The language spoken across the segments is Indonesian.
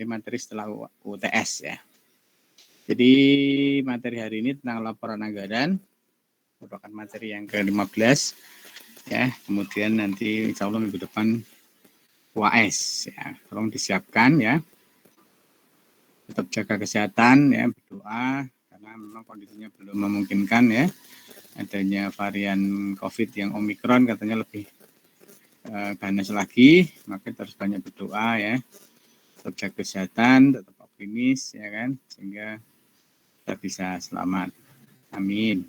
materi setelah UTS ya. Jadi materi hari ini tentang laporan anggaran, merupakan materi yang ke-15 ya. Kemudian nanti insya Allah minggu depan UAS ya. Tolong disiapkan ya. Tetap jaga kesehatan ya, berdoa karena memang kondisinya belum memungkinkan ya. Adanya varian COVID yang Omikron katanya lebih ganas lagi, maka terus banyak berdoa ya. Tetap jaga kesehatan, tetap optimis ya kan, sehingga kita bisa selamat. Amin.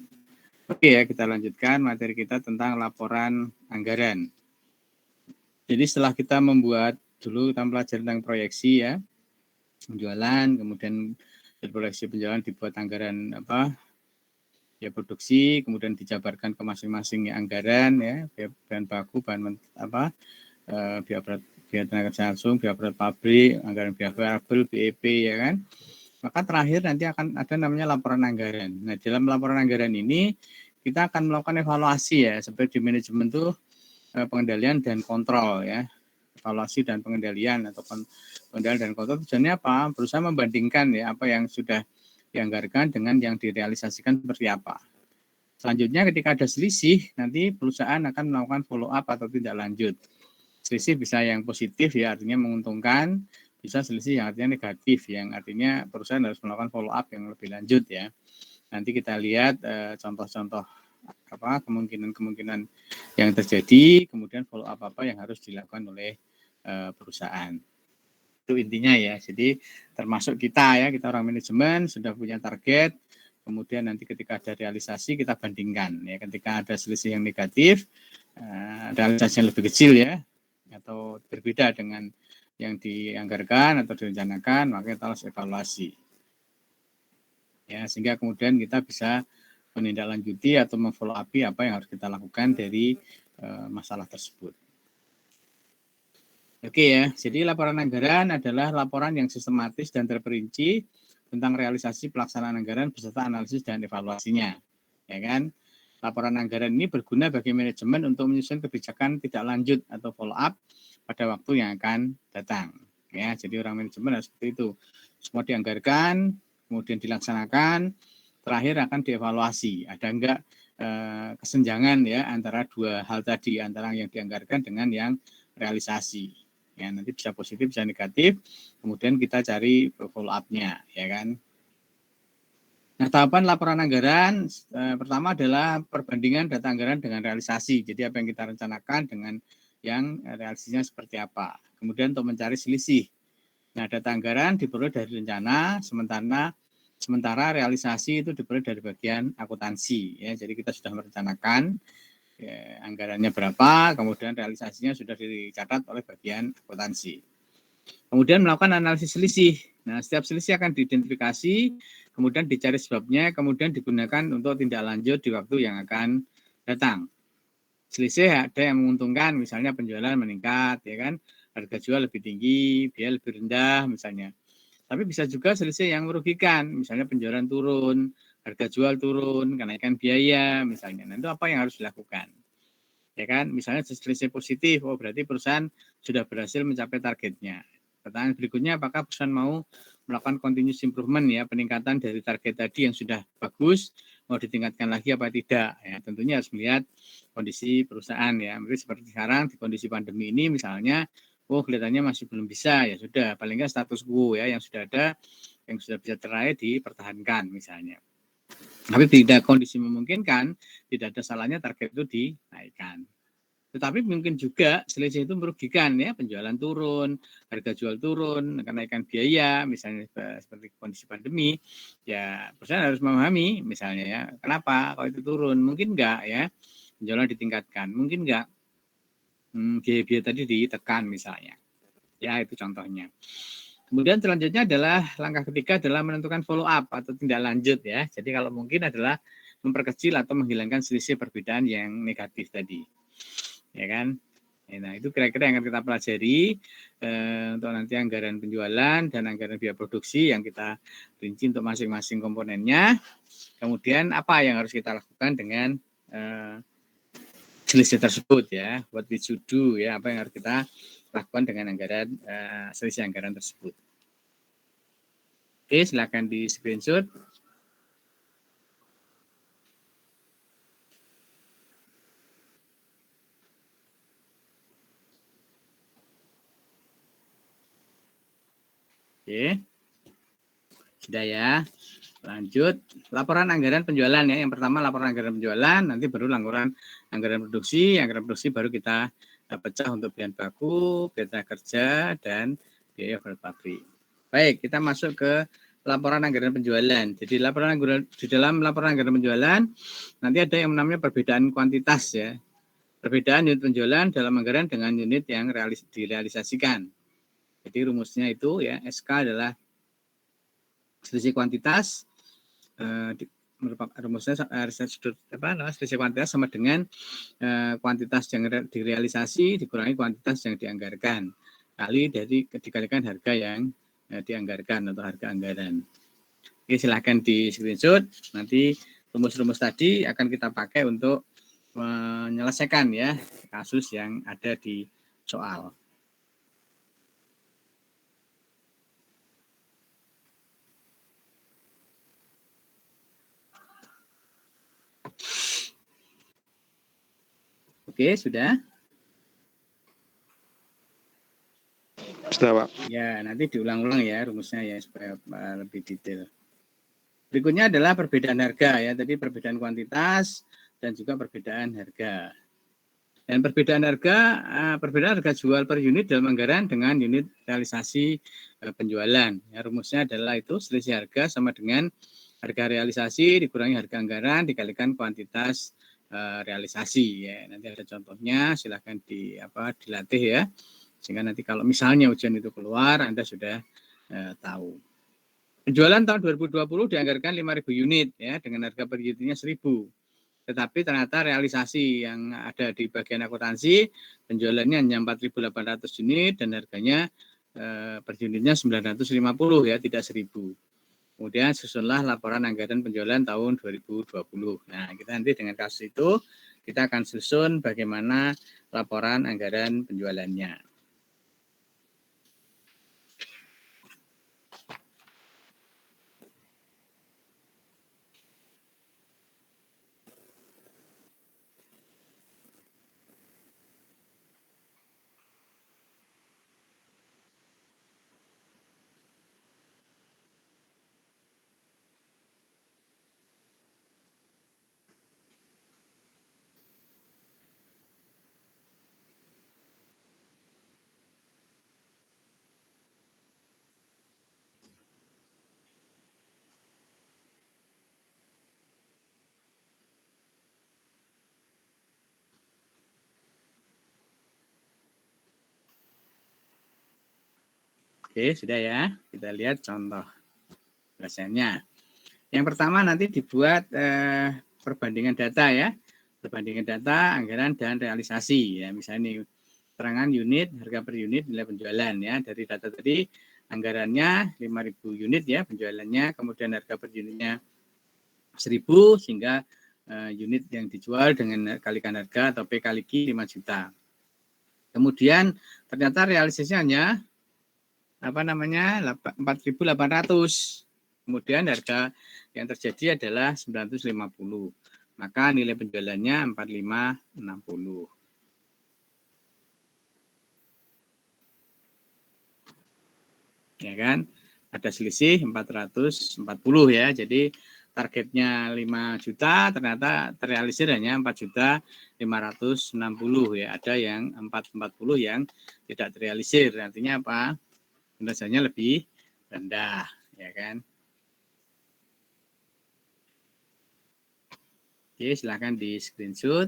Oke ya, kita lanjutkan materi kita tentang laporan anggaran. Jadi setelah kita membuat dulu, kita pelajari tentang proyeksi ya, penjualan, kemudian dari proyeksi penjualan dibuat anggaran ya produksi, kemudian dijabarkan ke masing-masing anggaran ya, bahan baku, biaya tenaga kerja langsung, biaya berat pabrik, anggaran biaya variabel, BEP ya kan. Maka terakhir nanti akan ada namanya laporan anggaran. Nah, dalam laporan anggaran ini kita akan melakukan evaluasi ya, seperti di manajemen itu pengendalian dan kontrol ya. Evaluasi dan pengendalian atau pengendalian dan kontrol tujuannya apa? Berusaha membandingkan ya apa yang sudah dianggarkan dengan yang direalisasikan seperti apa. Selanjutnya ketika ada selisih, nanti perusahaan akan melakukan follow up atau tidak lanjut. Selisih bisa yang positif ya, artinya menguntungkan, bisa selisih yang artinya negatif, yang artinya perusahaan harus melakukan follow up yang lebih lanjut ya. Nanti kita lihat contoh-contoh kemungkinan-kemungkinan yang terjadi, kemudian follow up apa yang harus dilakukan oleh perusahaan. Itu intinya ya. Jadi termasuk kita ya, kita orang manajemen sudah punya target, kemudian nanti ketika ada realisasi kita bandingkan ya. Ketika ada selisih yang negatif, realisasi yang lebih kecil ya, atau berbeda dengan yang dianggarkan atau direncanakan, maka kita harus evaluasi. Ya, sehingga kemudian kita bisa menindaklanjuti atau memfollow up apa yang harus kita lakukan dari masalah tersebut. Oke ya, jadi laporan anggaran adalah laporan yang sistematis dan terperinci tentang realisasi pelaksanaan anggaran beserta analisis dan evaluasinya. Ya kan? Laporan anggaran ini berguna bagi manajemen untuk menyusun kebijakan tidak lanjut atau follow up pada waktu yang akan datang. Ya, jadi orang manajemen harus seperti itu. Semua dianggarkan, kemudian dilaksanakan, terakhir akan dievaluasi. Ada enggak kesenjangan ya antara dua hal tadi, antara yang dianggarkan dengan yang realisasi. Ya, nanti bisa positif, bisa negatif. Kemudian kita cari follow up-nya, ya kan. Nah, tahapan laporan anggaran pertama adalah perbandingan data anggaran dengan realisasi. Jadi apa yang kita rencanakan dengan yang realisasinya seperti apa. Kemudian untuk mencari selisih. Nah, data anggaran diperoleh dari rencana, sementara realisasi itu diperoleh dari bagian akuntansi. Ya, jadi kita sudah merencanakan ya, anggarannya berapa, kemudian realisasinya sudah dicatat oleh bagian akuntansi. Kemudian melakukan analisis selisih. Nah, setiap selisih akan diidentifikasi, kemudian dicari sebabnya, kemudian digunakan untuk tindak lanjut di waktu yang akan datang. Selisih ada yang menguntungkan, misalnya penjualan meningkat, ya kan, harga jual lebih tinggi, biaya lebih rendah, misalnya. Tapi bisa juga selisih yang merugikan, misalnya penjualan turun, harga jual turun, kenaikan biaya, misalnya. Nah, itu apa yang harus dilakukan? Ya kan, misalnya selisih positif, oh berarti perusahaan sudah berhasil mencapai targetnya. Pertanyaan berikutnya, apakah perusahaan mau melakukan continuous improvement ya, peningkatan dari target tadi yang sudah bagus, mau ditingkatkan lagi apa tidak? Ya, tentunya harus melihat kondisi perusahaan ya. Mungkin seperti sekarang di kondisi pandemi ini misalnya, oh kelihatannya masih belum bisa, ya sudah, paling nggak status quo ya yang sudah ada, yang sudah bisa teraih dipertahankan misalnya. Tapi tidak kondisi memungkinkan, tidak ada salahnya target itu dinaikkan. Tetapi mungkin juga selisih itu merugikan ya, penjualan turun, harga jual turun, kenaikan biaya, misalnya seperti kondisi pandemi, ya perusahaan harus memahami misalnya ya, kenapa kalau itu turun, mungkin enggak ya, penjualan ditingkatkan, mungkin enggak biaya-biaya tadi ditekan misalnya. Ya itu contohnya. Kemudian selanjutnya adalah langkah ketiga adalah menentukan follow up atau tindak lanjut ya. Jadi kalau mungkin adalah memperkecil atau menghilangkan selisih perbedaan yang negatif tadi. Ya kan? Nah, itu kira-kira yang akan kita pelajari untuk nanti anggaran penjualan dan anggaran biaya produksi yang kita rinci untuk masing-masing komponennya. Kemudian apa yang harus kita lakukan dengan selisih tersebut ya, what we should do ya, apa yang harus kita lakukan dengan anggaran selisih anggaran tersebut. Oke, silakan di screenshot. Oke, sudah ya. Lanjut, laporan anggaran penjualan ya. Yang pertama laporan anggaran penjualan, nanti baru laporan anggaran produksi. Anggaran produksi baru kita pecah untuk bahan baku, biaya kerja, dan biaya overhead pabrik. Baik, kita masuk ke laporan anggaran penjualan. Jadi laporan anggaran, di dalam laporan anggaran penjualan nanti ada yang namanya perbedaan kuantitas ya. Perbedaan unit penjualan dalam anggaran dengan unit yang direalisasikan. Jadi rumusnya itu ya, SK adalah selisih kuantitas, merupakan rumusnya selisih kuantitas sama dengan kuantitas yang direalisasi dikurangi kuantitas yang dianggarkan kali dari dikalikan harga yang dianggarkan atau harga anggaran. Oke, silahkan di screenshot. Nanti rumus-rumus tadi akan kita pakai untuk menyelesaikan ya kasus yang ada di soal. Oke, sudah? Sudah, Pak. Ya, nanti diulang-ulang ya rumusnya ya supaya lebih detail. Berikutnya adalah perbedaan harga ya, tadi perbedaan kuantitas dan juga perbedaan harga. Dan perbedaan harga jual per unit dalam anggaran dengan unit realisasi penjualan. Ya, rumusnya adalah itu selisih harga sama dengan harga realisasi dikurangi harga anggaran dikalikan kuantitas realisasi ya. Nanti ada contohnya, silahkan dilatih ya. Sehingga nanti kalau misalnya ujian itu keluar, Anda sudah tahu. Penjualan tahun 2020 dianggarkan 5.000 unit ya dengan harga per unitnya 1.000. Tetapi ternyata realisasi yang ada di bagian akuntansi penjualannya hanya 4.800 unit dan harganya per unitnya 950 ya, tidak 1.000. Kemudian susunlah laporan anggaran penjualan tahun 2020. Nah, kita nanti dengan kasus itu kita akan susun bagaimana laporan anggaran penjualannya. Oke, sudah ya. Kita lihat contoh penjelasannya. Yang pertama nanti dibuat perbandingan data ya. Perbandingan data, anggaran, dan realisasi. Ya, misalnya ini keterangan unit, harga per unit, nilai penjualan ya. Dari data tadi, anggarannya 5.000 unit ya penjualannya, kemudian harga per unitnya 1.000, sehingga unit yang dijual dengan kalikan harga atau P kali Q 5 juta. Kemudian ternyata realisasinya hanya 4.800. Kemudian harga yang terjadi adalah 950. Maka nilai penjualannya 4.560. Ya kan? Ada selisih 440 ya. Jadi targetnya 5 juta, ternyata terrealisir hanya 4.560 ya. Ada yang 440 yang tidak terrealisir. Artinya apa? Penjelasannya lebih rendah, ya kan? Oke, silakan di screenshot.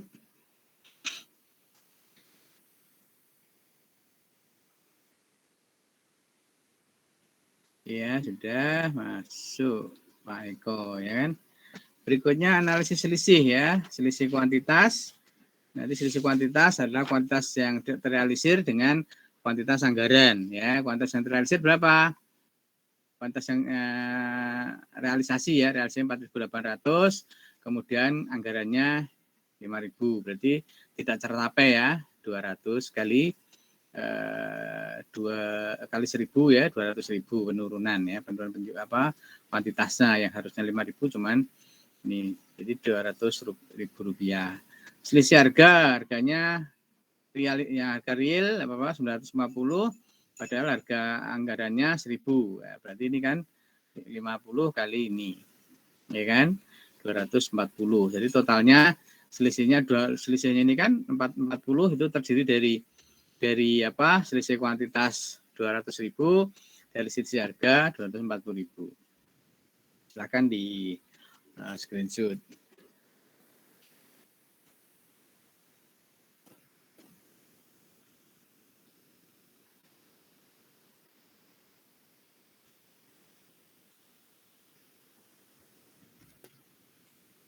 Ya, sudah masuk Pak Eko, ya kan? Berikutnya analisis selisih ya, selisih kuantitas. Nanti selisih kuantitas adalah kuantitas yang terrealisir dengan kuantitas anggaran, ya. Kuantitas yang terrealisir berapa? Kuantitas yang realisasi ya, realisasi 4.800, kemudian anggarannya 5.000, berarti tidak tercapai ya, 200 kali 2 kali 1.000 ya, 200.000 penurunan ya, penurunan kuantitasnya yang harusnya 5.000 cuman ini jadi 200.000 rupiah. Selisih harganya harga real 950, padahal harga anggarannya 1.000. Ya, berarti ini kan 50 kali ini, ya kan 240. Jadi totalnya selisihnya ini kan 440 itu terdiri dari selisih kuantitas 200.000 dari selisih harga 240.000. Silakan di screenshot.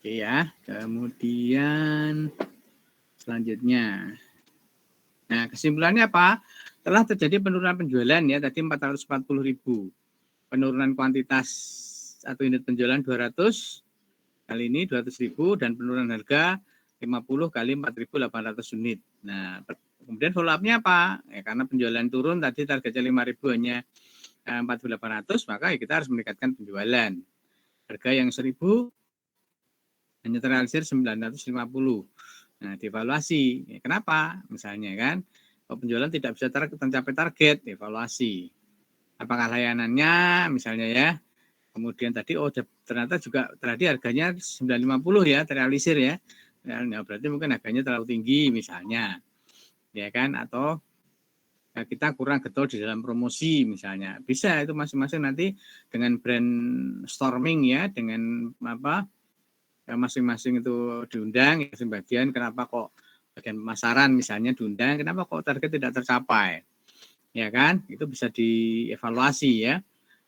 Oke ya, kemudian selanjutnya. Nah, kesimpulannya apa? Telah terjadi penurunan penjualan ya, tadi 440.000. Penurunan kuantitas atau unit penjualan 200, kali ini 200.000 dan penurunan harga 50 kali 4.800 unit. Nah, kemudian follow up-nya apa? Ya, karena penjualan turun tadi targetnya 5.000 hanya 4.800, maka ya kita harus meningkatkan penjualan. Harga yang 1.000 hanya terrealisir 950. Nah, dievaluasi. Ya, kenapa? Misalnya kan, kalau penjualan tidak bisa tercapai target, evaluasi. Apakah layanannya, misalnya ya. Kemudian tadi, ternyata juga tadi harganya 950 ya, terrealisir ya. Nah, berarti mungkin harganya terlalu tinggi misalnya. Ya kan, atau kita kurang getol di dalam promosi misalnya. Bisa itu masing-masing nanti dengan brainstorming ya, dengan masing-masing itu diundang, ya, sebagian kenapa kok bagian pemasaran misalnya diundang, kenapa kok target tidak tercapai, ya kan? Itu bisa dievaluasi ya.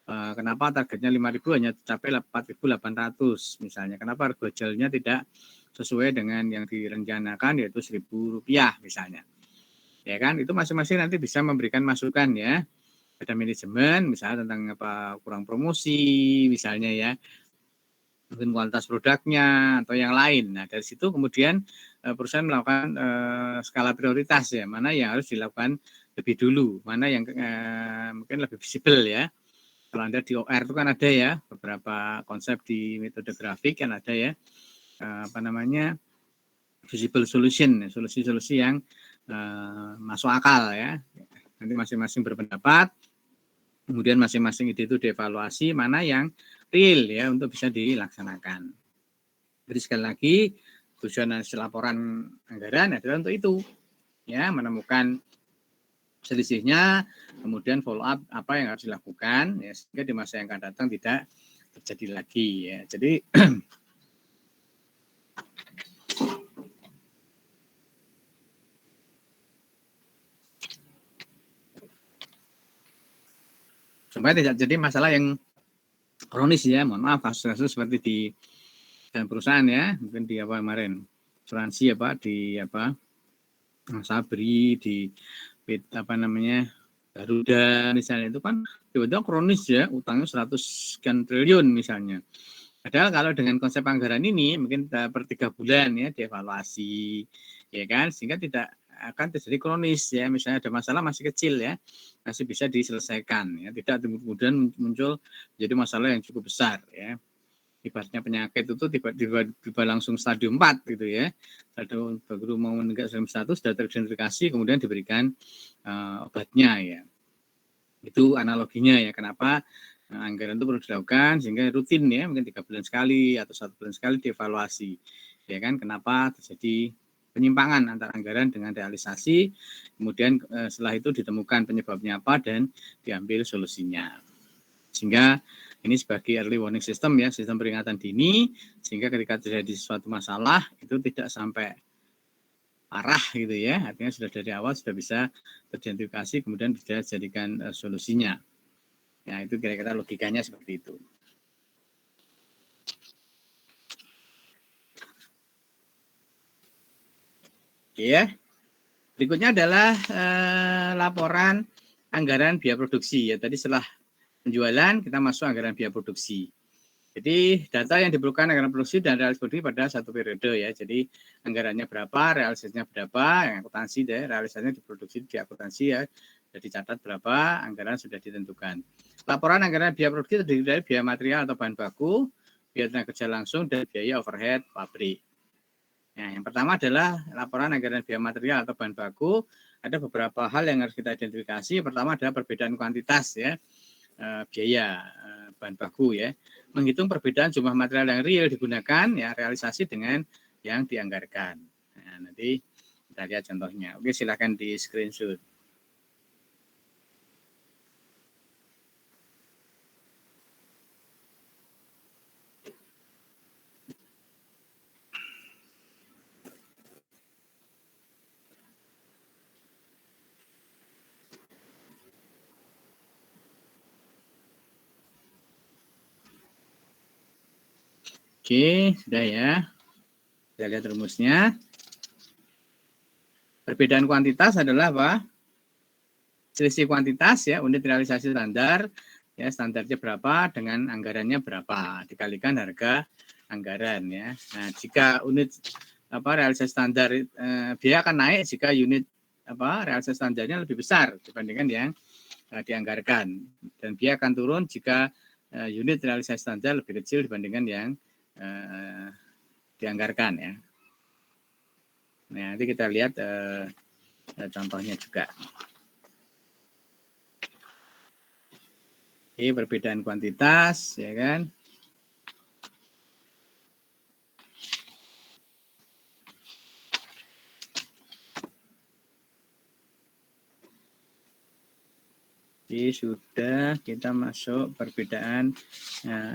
Kenapa targetnya 5.000 hanya tercapai 4.800 misalnya? Kenapa harga jualnya tidak sesuai dengan yang direncanakan yaitu Rp1.000 misalnya? Ya kan? Itu masing-masing nanti bisa memberikan masukan ya pada manajemen, misalnya tentang kurang promosi misalnya ya, mungkin kualitas produknya atau yang lain. Nah, dari situ kemudian perusahaan melakukan skala prioritas ya, mana yang harus dilakukan lebih dulu, mana yang mungkin lebih visible ya. Kalau Anda di OR itu kan ada ya beberapa konsep di metode grafik kan ada ya, visible solution, solusi-solusi yang masuk akal ya. Nanti masing-masing berpendapat, kemudian masing-masing ide itu dievaluasi mana yang real ya untuk bisa dilaksanakan. Jadi sekali lagi tujuan analisis laporan anggaran adalah untuk itu ya, menemukan selisihnya, kemudian follow up apa yang harus dilakukan ya, sehingga di masa yang akan datang tidak terjadi lagi ya. Jadi supaya tidak jadi masalah yang kronis ya. Mohon maaf kasus-kasus seperti di dalam perusahaan ya, mungkin di kemarin asuransi di Sabri, di Garuda misalnya, itu kan tiba-tiba kronis ya, utangnya 100 sekian triliun misalnya. Padahal kalau dengan konsep anggaran ini mungkin per 3 bulan ya dievaluasi, ya kan, sehingga tidak akan terjadi kronis ya, misalnya ada masalah masih kecil ya, masih bisa diselesaikan ya, tidak kemudian muncul jadi masalah yang cukup besar ya. Ibaratnya penyakit itu tiba-tiba langsung stadium 4 gitu ya. Stadium baru mau meningkat stadium 1 sudah teridentifikasi kemudian diberikan obatnya ya. Itu analoginya ya, kenapa anggaran itu perlu dilakukan sehingga rutin ya, mungkin 3 bulan sekali atau 1 bulan sekali dievaluasi. Ya kan, kenapa terjadi penyimpangan antara anggaran dengan realisasi, kemudian setelah itu ditemukan penyebabnya apa dan diambil solusinya. Sehingga ini sebagai early warning system ya, sistem peringatan dini, sehingga ketika terjadi suatu masalah itu tidak sampai parah gitu ya, artinya sudah dari awal sudah bisa teridentifikasi kemudian bisa dijadikan solusinya. Nah, itu kira-kira logikanya seperti itu. Oke ya. Berikutnya adalah laporan anggaran biaya produksi ya. Tadi setelah penjualan kita masuk anggaran biaya produksi. Jadi data yang diperlukan anggaran produksi dan realisasi pada satu periode ya. Jadi anggarannya berapa, realisasinya berapa, yang akuntansi deh, realisasinya diproduksi di akuntansi ya. Jadi catat berapa, anggaran sudah ditentukan. Laporan anggaran biaya produksi terdiri dari biaya material atau bahan baku, biaya tenaga kerja langsung, dan biaya overhead pabrik. Nah, yang pertama adalah laporan anggaran biaya material atau bahan baku. Ada beberapa hal yang harus kita identifikasi. Pertama adalah perbedaan kuantitas ya, biaya bahan baku ya. Menghitung perbedaan jumlah material yang real digunakan ya, realisasi dengan yang dianggarkan. Nah, nanti kita lihat contohnya. Oke, silakan di screenshot. Oke, sudah ya. Kita lihat rumusnya. Perbedaan kuantitas adalah apa? Selisih kuantitas ya, unit realisasi standar ya, standarnya berapa dengan anggarannya berapa dikalikan harga anggaran ya. Nah, jika unit realisasi standar biaya akan naik jika unit realisasi standarnya lebih besar dibandingkan yang dianggarkan, dan biaya akan turun jika unit realisasi standar lebih kecil dibandingkan yang dianggarkan ya. Nah, nanti kita lihat contohnya juga. Oke, perbedaan kuantitas, ya kan? Oke, sudah kita masuk perbedaan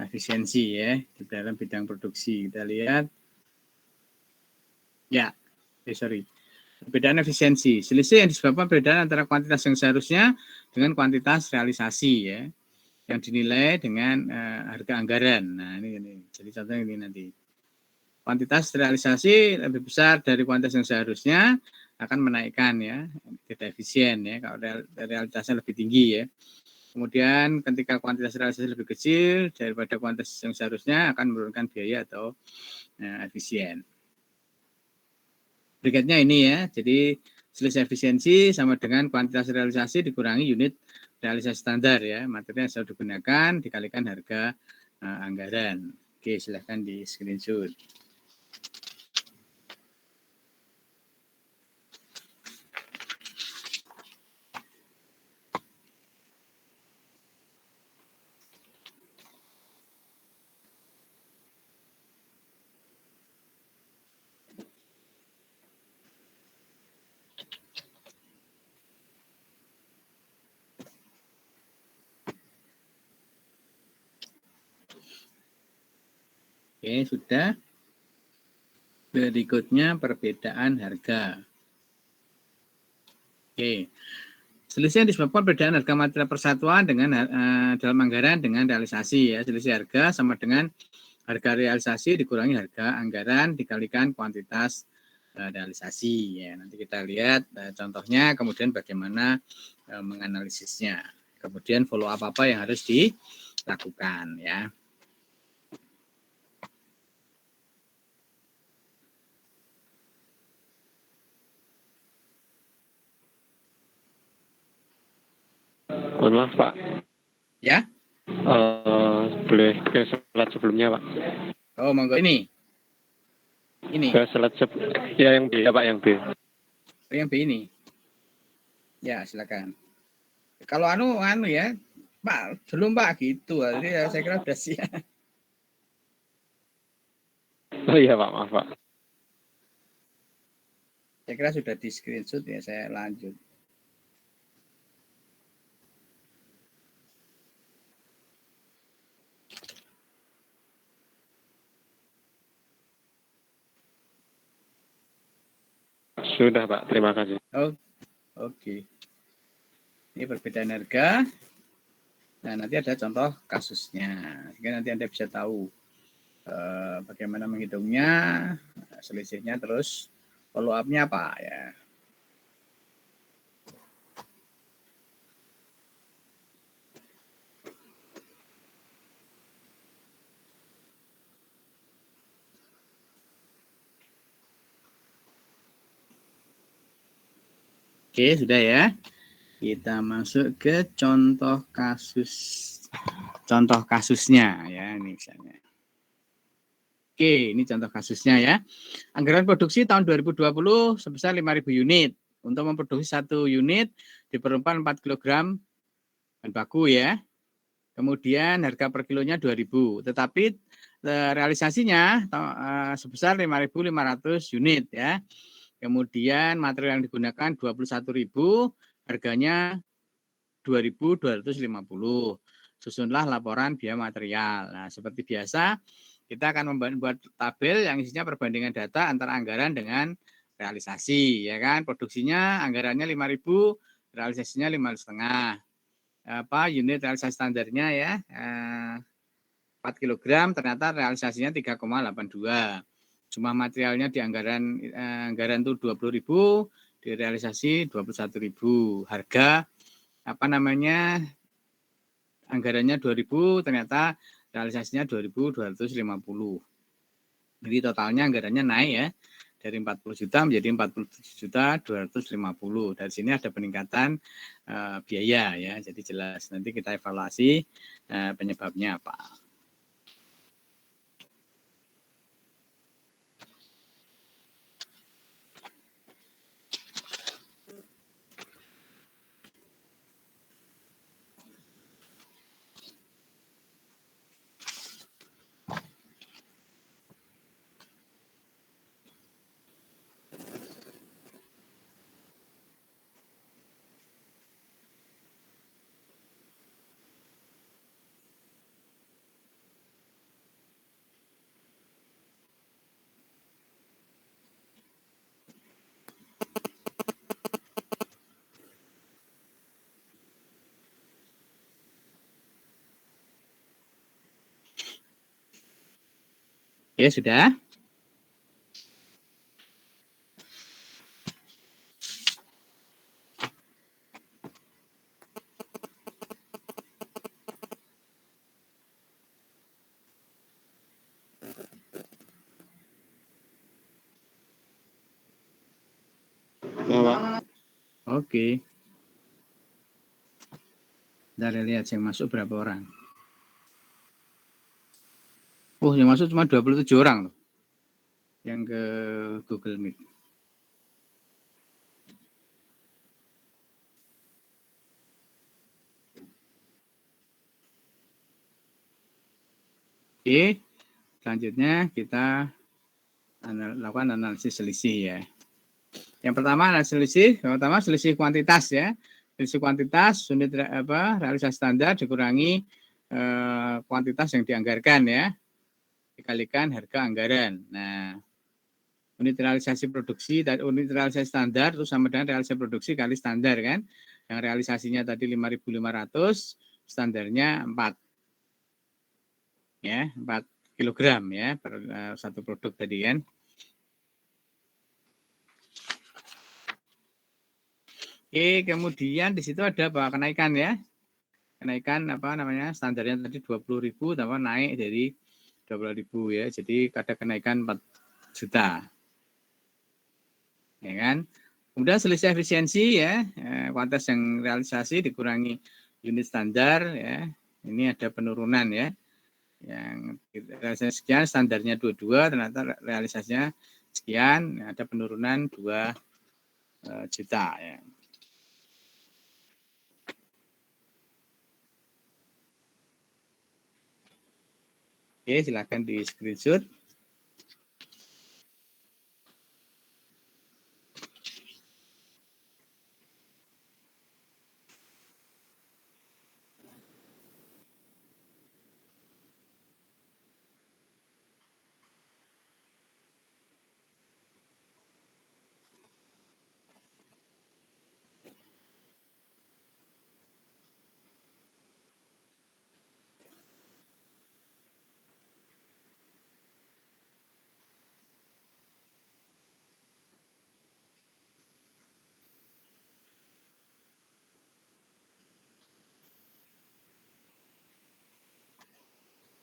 efisiensi ya di dalam bidang produksi. Kita lihat. Ya, sorry. Perbedaan efisiensi. Selisih yang disebabkan perbedaan antara kuantitas yang seharusnya dengan kuantitas realisasi ya, yang dinilai dengan harga anggaran. Nah, ini. Jadi contohnya ini nanti. Kuantitas realisasi lebih besar dari kuantitas yang seharusnya akan menaikkan ya, tidak efisien ya, kalau realitasnya lebih tinggi ya. Kemudian ketika kuantitas realisasi lebih kecil daripada kuantitas yang seharusnya akan menurunkan biaya atau efisien. Berikutnya ini ya, jadi selisih efisiensi sama dengan kuantitas realisasi dikurangi unit realisasi standar ya, materi yang selalu digunakan dikalikan harga anggaran. Oke, silahkan di screenshot. Oke, sudah. Berikutnya perbedaan harga. Oke. Selisih yang disebabkan perbedaan harga material persatuan dengan dalam anggaran dengan realisasi ya. Selisih harga sama dengan harga realisasi dikurangi harga anggaran dikalikan kuantitas realisasi ya. Nanti kita lihat contohnya, kemudian bagaimana menganalisisnya. Kemudian follow up apa yang harus dilakukan ya. Mohon maaf, Pak. Ya. Boleh ke slide sebelumnya, Pak? Oh, monggo ini. Ke slide ya, yang B ya, Pak, yang B. Yang B ini. Ya, silakan. Kalau anu ya, Pak, belum Pak gitu. Jadi saya kira sudah siap. Oh iya, Pak, maaf, Pak. Saya kira sudah di screenshot ya, saya lanjut. Sudah, Pak. Terima kasih. Oh, oke. Ini perbedaan harga. Nah, nanti ada contoh kasusnya. Sehingga nanti Anda bisa tahu bagaimana menghitungnya, selisihnya, terus follow up-nya apa ya. Oke, sudah ya. Kita masuk ke contoh kasus. Contoh kasusnya ya, ini misalnya. Oke, ini contoh kasusnya ya. Anggaran produksi tahun 2020 sebesar 5.000 unit. Untuk memproduksi 1 unit diperlukan 4 kg bahan baku ya. Kemudian harga per kilonya 2.000. Tetapi realisasinya sebesar 5.500 unit ya. Kemudian material yang digunakan 21.000, harganya 2.250. Susunlah laporan biaya material. Nah, seperti biasa kita akan membuat tabel yang isinya perbandingan data antara anggaran dengan realisasi, ya kan? Produksinya anggarannya 5.000, realisasinya 5,5. Unit realisasi standarnya ya 4 kg, ternyata realisasinya 3,82. Jumlah materialnya di anggaran itu 20.000, di realisasi 21.000. Harga anggarannya 2.000, ternyata realisasinya 2.250. Jadi totalnya anggarannya naik ya, dari 40 juta menjadi 47.250. Dari sini ada peningkatan biaya ya, jadi jelas. Nanti kita evaluasi penyebabnya apa. Ya sudah. Oke. Dari lihat yang masuk berapa orang. Oh, yang masuk cuma 27 orang loh. Yang ke Google Meet. Oke, selanjutnya kita lakukan analisis selisih ya. Yang pertama selisih kuantitas ya. Selisih kuantitas unit realisasi standar dikurangi kuantitas yang dianggarkan ya. Dikalikan harga anggaran. Nah, unit realisasi produksi dan unit realisasi standar itu sama dengan realisasi produksi kali standar kan. Yang realisasinya tadi 5.500, standarnya 4. Ya, 4 kilogram ya per satu produk tadi kan. Oke, kemudian di situ ada kenaikan ya. Kenaikan standarnya tadi 20.000 tambah naik dari 20.000 ya. Jadi ada kenaikan 4 juta. Ya kan? Kemudian selisih efisiensi ya, kuantitas yang realisasi dikurangi unit standar ya. Ini ada penurunan ya. Yang realisasi sekian, standarnya 22, ternyata realisasinya sekian, ada penurunan 2 juta ya. Oke, silakan di screenshot.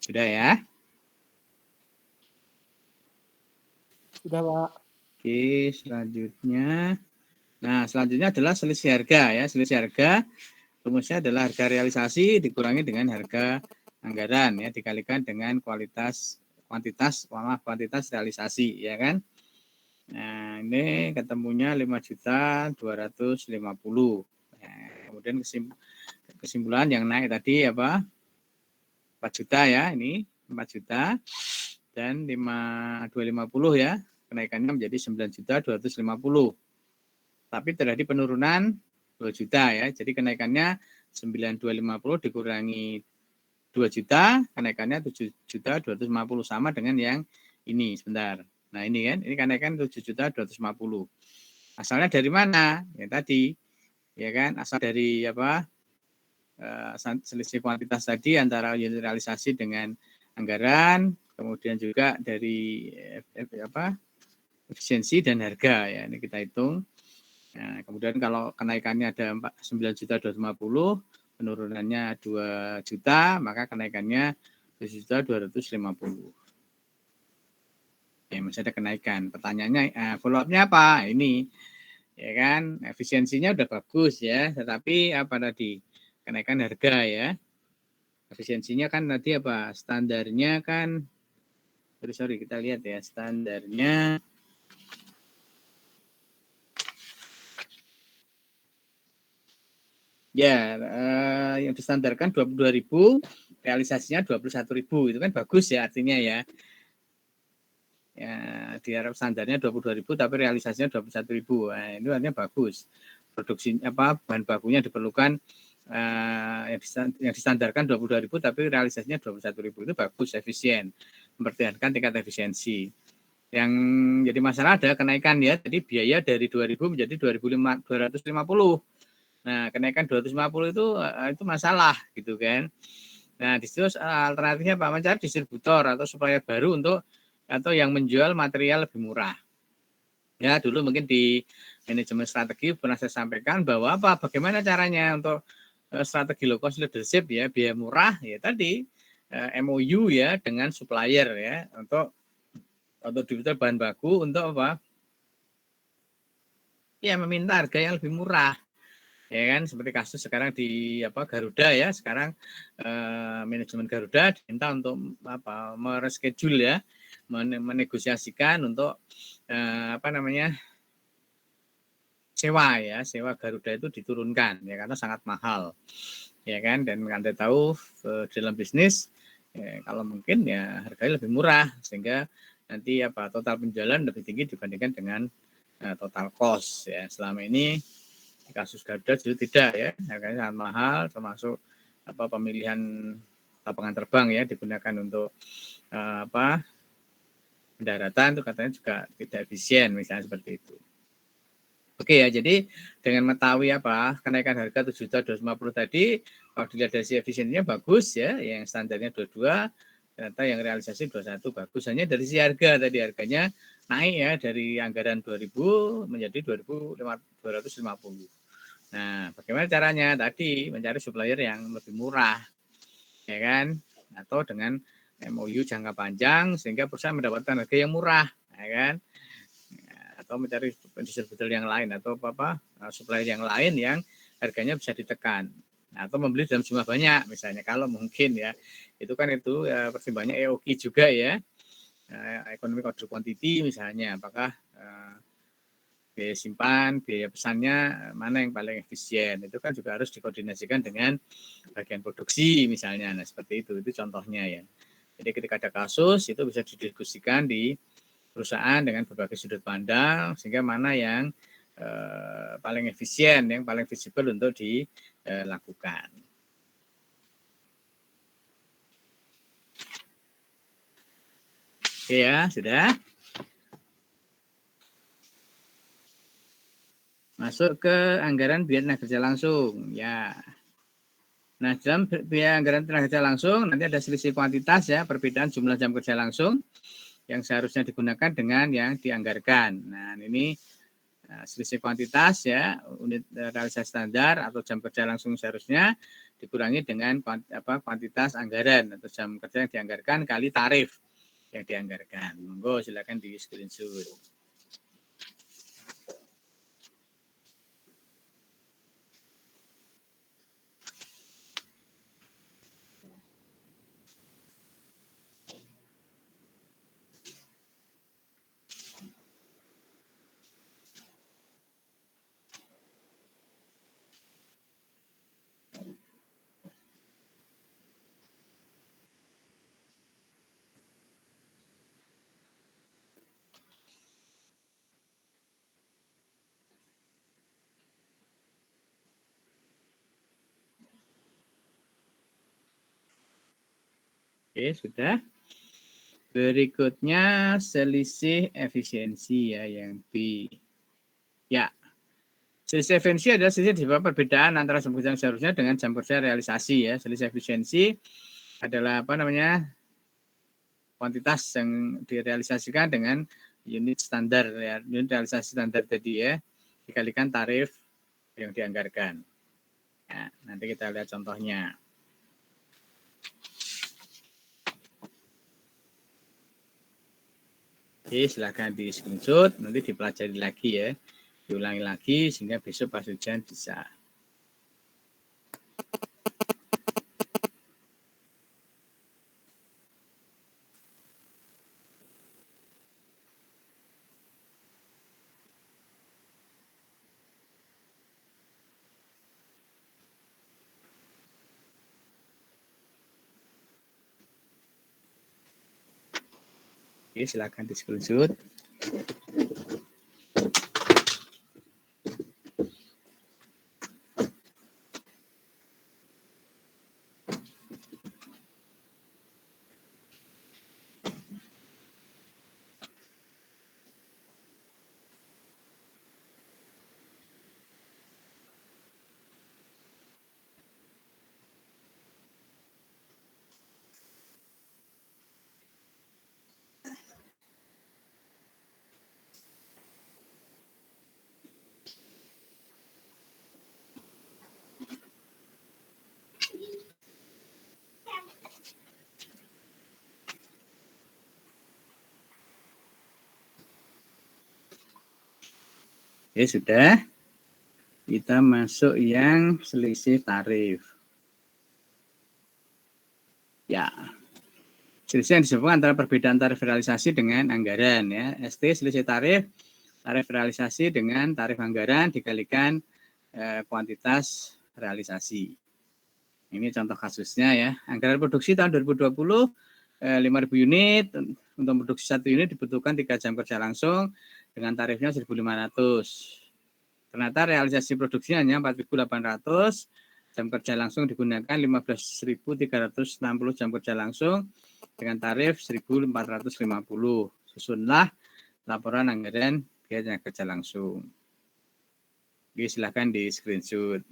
Sudah ya? Sudah, Pak. Oke, selanjutnya Nah, selanjutnya adalah selisih harga ya. Selisih harga rumusnya adalah harga realisasi dikurangi dengan harga anggaran ya, dikalikan dengan kuantitas realisasi ya kan. Nah, ini ketemunya 5.250.000. Nah, kemudian kesimpulan yang naik tadi apa? 4 juta ya, ini 4 juta dan 5.250 ya. Kenaikannya menjadi 9.250. Tapi terjadi penurunan 2 juta ya. Jadi kenaikannya 9.250 dikurangi 2 juta, kenaikannya 7.250 sama dengan yang ini sebentar. Nah, ini kan, ini kenaikan 7.250. Asalnya dari mana? Ya tadi, ya kan, asal dari apa? Selisih kuantitas tadi antara unit realisasi dengan anggaran, kemudian juga dari efisiensi dan harga ya. Ini kita hitung. Nah, kemudian kalau kenaikannya ada 9.250, penurunannya 2 juta, maka kenaikannya 7.250. Ya, masih ada kenaikan. Pertanyaannya, follow up-nya apa? Ini, ya kan, efisiensinya udah bagus ya, tetapi apa tadi? Kenaikan harga ya. Efisiensinya kan tadi apa? Standarnya kan, sorry kita lihat ya, standarnya ya, yang distandarkan 22.000, realisasinya 21.000, itu kan bagus ya artinya ya. Ya, diharap standarnya 22.000 tapi realisasinya 21.000. Nah, itu artinya bagus. Produksi bahan bakunya diperlukan yang distandarkan 22.000 tapi realisasinya 21.000, itu bagus, efisien. Mempertahankan tingkat efisiensi. Yang jadi masalah ada kenaikan ya. Jadi biaya dari 2.000 menjadi 2.250. Nah, kenaikan 250 itu masalah gitu kan. Nah, di situ alternatifnya Pak, mencari distributor atau supplier baru atau yang menjual material lebih murah. Ya, dulu mungkin di manajemen strategi pernah saya sampaikan bahwa bagaimana caranya untuk strategi low cost leadership ya, biaya murah ya tadi MOU ya dengan supplier ya untuk distributor bahan baku untuk apa? Ya, meminta harga yang lebih murah. Ya kan, seperti kasus sekarang di Garuda ya, sekarang manajemen Garuda diminta untuk mereschedule ya, menegosiasikan untuk sewa Garuda itu diturunkan ya karena sangat mahal ya kan. Dan Anda tahu dalam bisnis kalau mungkin ya harganya lebih murah sehingga nanti total penjualan lebih tinggi dibandingkan dengan total cost ya. Selama ini kasus Garuda justru tidak ya, harganya sangat mahal, termasuk pemilihan lapangan terbang ya digunakan untuk pendaratan itu katanya juga tidak efisien misalnya seperti itu. Oke ya, jadi dengan mengetahui kenaikan harga 7.250 tadi, kalau dilihat dari efisiensinya bagus ya, yang standarnya 22, ternyata yang realisasi 21 bagus. Hanya dari si harga tadi, harganya naik ya dari anggaran 2.000 menjadi 2.250. Nah, bagaimana caranya? Tadi mencari supplier yang lebih murah, ya kan? Atau dengan MOU jangka panjang sehingga perusahaan mendapatkan harga yang murah, ya kan? Atau mencari distributor yang lain atau supplier yang lain yang harganya bisa ditekan. Nah, atau membeli dalam jumlah banyak, misalnya kalau mungkin ya, itu kan pertimbangannya EOQ juga ya, economic order quantity misalnya, apakah biaya simpan, biaya pesannya mana yang paling efisien, itu kan juga harus dikoordinasikan dengan bagian produksi misalnya. Nah, seperti itu contohnya ya. Jadi ketika ada kasus itu bisa didiskusikan di perusahaan dengan berbagai sudut pandang sehingga mana yang paling efisien, yang paling visible untuk dilakukan. Oke ya, sudah. Masuk ke anggaran biaya tenaga kerja langsung ya. Nah, dalam biaya anggaran tenaga kerja langsung nanti ada selisih kuantitas ya, perbedaan jumlah jam kerja langsung yang seharusnya digunakan dengan yang dianggarkan. Nah, ini selisih kuantitas ya, unit realisasi standar atau jam kerja langsung seharusnya dikurangi dengan kuantitas anggaran atau jam kerja yang dianggarkan kali tarif yang dianggarkan. Monggo silakan di screenshot. Oke, sudah. Berikutnya selisih efisiensi ya, yang B. Ya, selisih efisiensi adalah selisih disebabkan perbedaan antara jam kerja yang seharusnya dengan jam kerja realisasi ya. Selisih efisiensi adalah apa namanya, kuantitas yang direalisasikan dengan unit standar ya, unit realisasi standar tadi ya, dikalikan tarif yang dianggarkan. Ya, nanti kita lihat contohnya. Oke, silahkan di screenshot, nanti dipelajari lagi ya, diulangi lagi sehingga besok pas ujian bisa. Oke, silakan di screenshot. Oke, sudah. Kita masuk yang selisih tarif. Ya, selisih yang disebabkan antara perbedaan tarif realisasi dengan anggaran ya. ST selisih tarif realisasi dengan tarif anggaran dikalikan kuantitas realisasi. Ini contoh kasusnya ya. Anggaran produksi tahun 2020 5.000 unit, untuk produksi 1 unit dibutuhkan 3 jam kerja langsung dengan tarifnya 1.500. Ternyata realisasi produksinya hanya 4.800, jam kerja langsung digunakan 15.360 jam kerja langsung dengan tarif 1.450. Susunlah laporan anggaran biaya kerja langsung. Oke, silahkan di screenshot.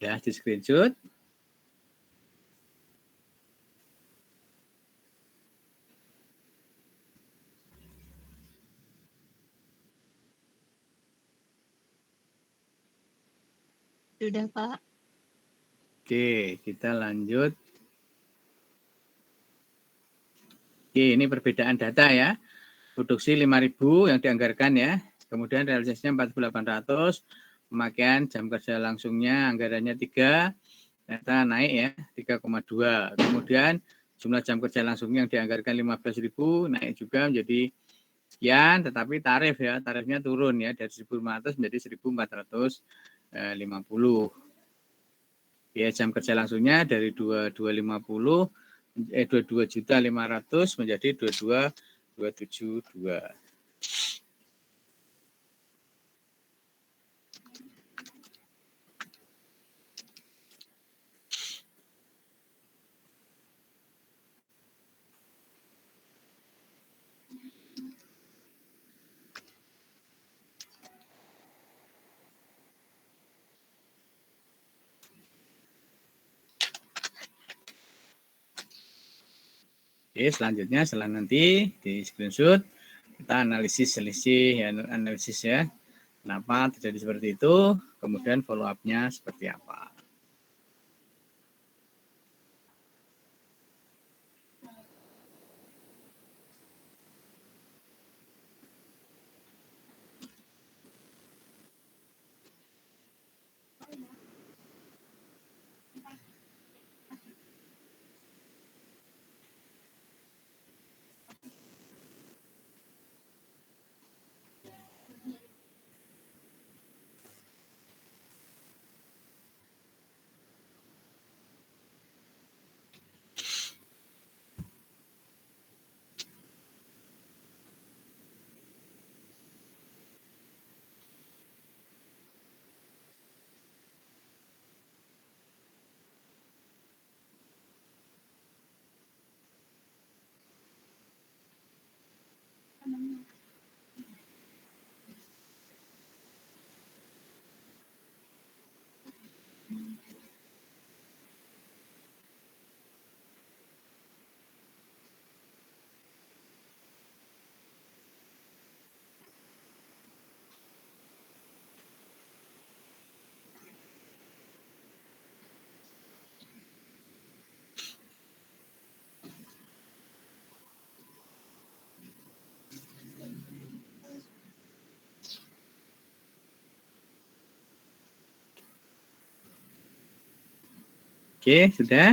Ya, di screenshot. Sudah, Pak. Oke, kita lanjut. Oke, ini perbedaan data ya. Produksi 5.000 yang dianggarkan ya. Kemudian realisasinya 4.800. Pemakaian jam kerja langsungnya anggarannya 3, ternyata naik ya 3,2. Kemudian jumlah jam kerja langsungnya yang dianggarkan 15.000 naik juga menjadi sekian, tetapi tarif ya, tarifnya turun ya dari 1.500 menjadi 1.450. Ya, jam kerja langsungnya dari 22.500 menjadi 22.272. Oke, selanjutnya setelah nanti di screenshot kita analisis selisih, ya, analisis ya. Kenapa terjadi seperti itu? Kemudian follow up-nya seperti apa? Oke, sudah.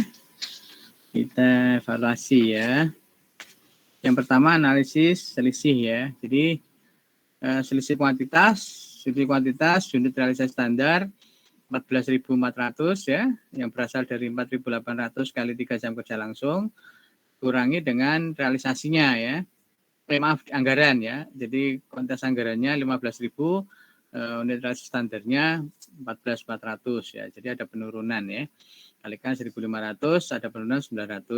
Kita evaluasi ya. Yang pertama analisis selisih ya. Jadi selisih kuantitas unit realisasi standar 14.400 ya, yang berasal dari 4.800 kali 3 jam kerja langsung, kurangi dengan realisasinya ya. Maaf, anggaran ya. Jadi kuantitas anggarannya 15.000, unit realisasi standarnya 14.400 ya. Jadi ada penurunan ya. Kalikan 1.500, ada penurunan Rp900.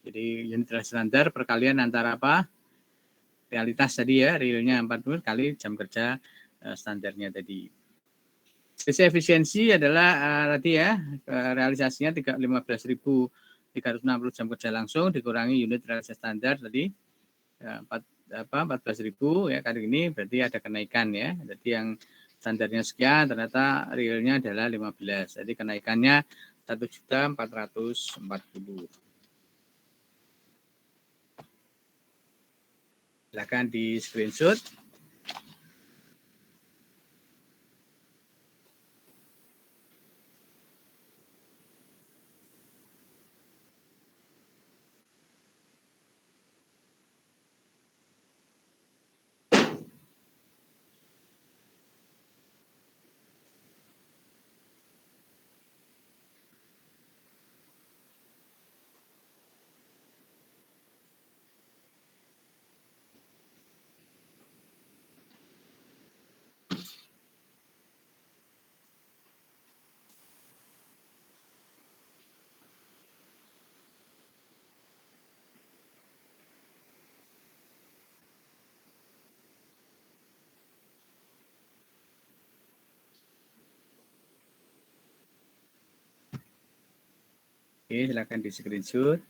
Jadi unit realisasi standar perkalian antara apa? Realitas tadi ya, realnya 40 kali jam kerja standarnya tadi. Sisi efisiensi adalah tadi ya, realisasinya 15.360 jam kerja langsung dikurangi unit realisasi standar tadi 14.000 ya, kali ini berarti ada kenaikan ya. Jadi yang standarnya sekian ternyata realnya adalah 15. Jadi kenaikannya 1.440. Silakan di screenshot. Oke, silakan di screenshot.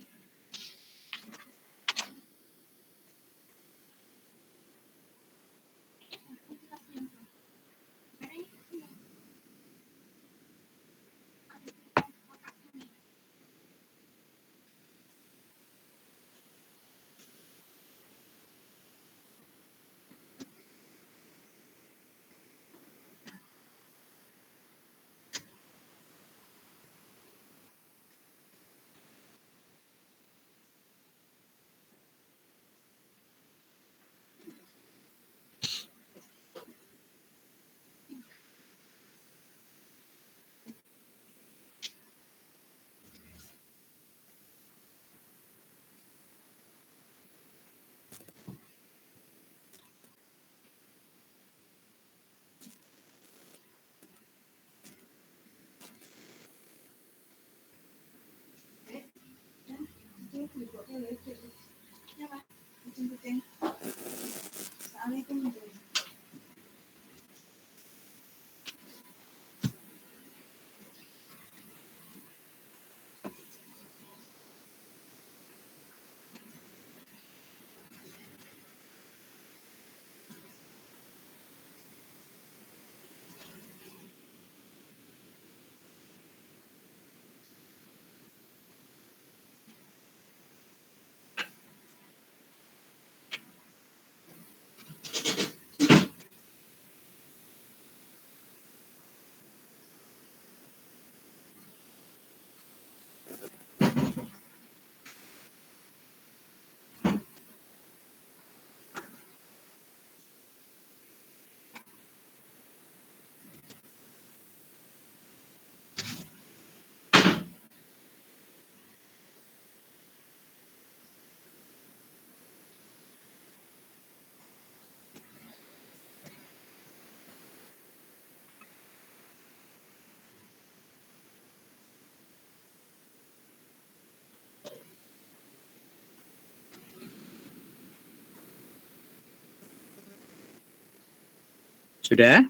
Sudah?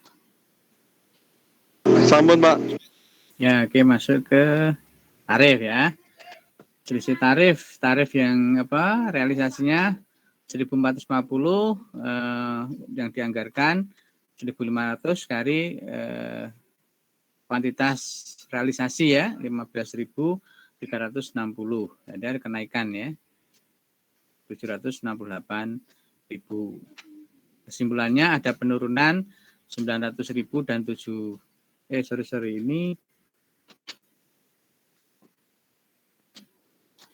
Sampun, Pak. Ya, oke, masuk ke tarif ya. Selisih tarif yang realisasinya 1.450 yang dianggarkan 1.500 kali kuantitas realisasi ya 15.360. Jadi ada kenaikan ya 768.000. Kesimpulannya ada penurunan 900.000 dan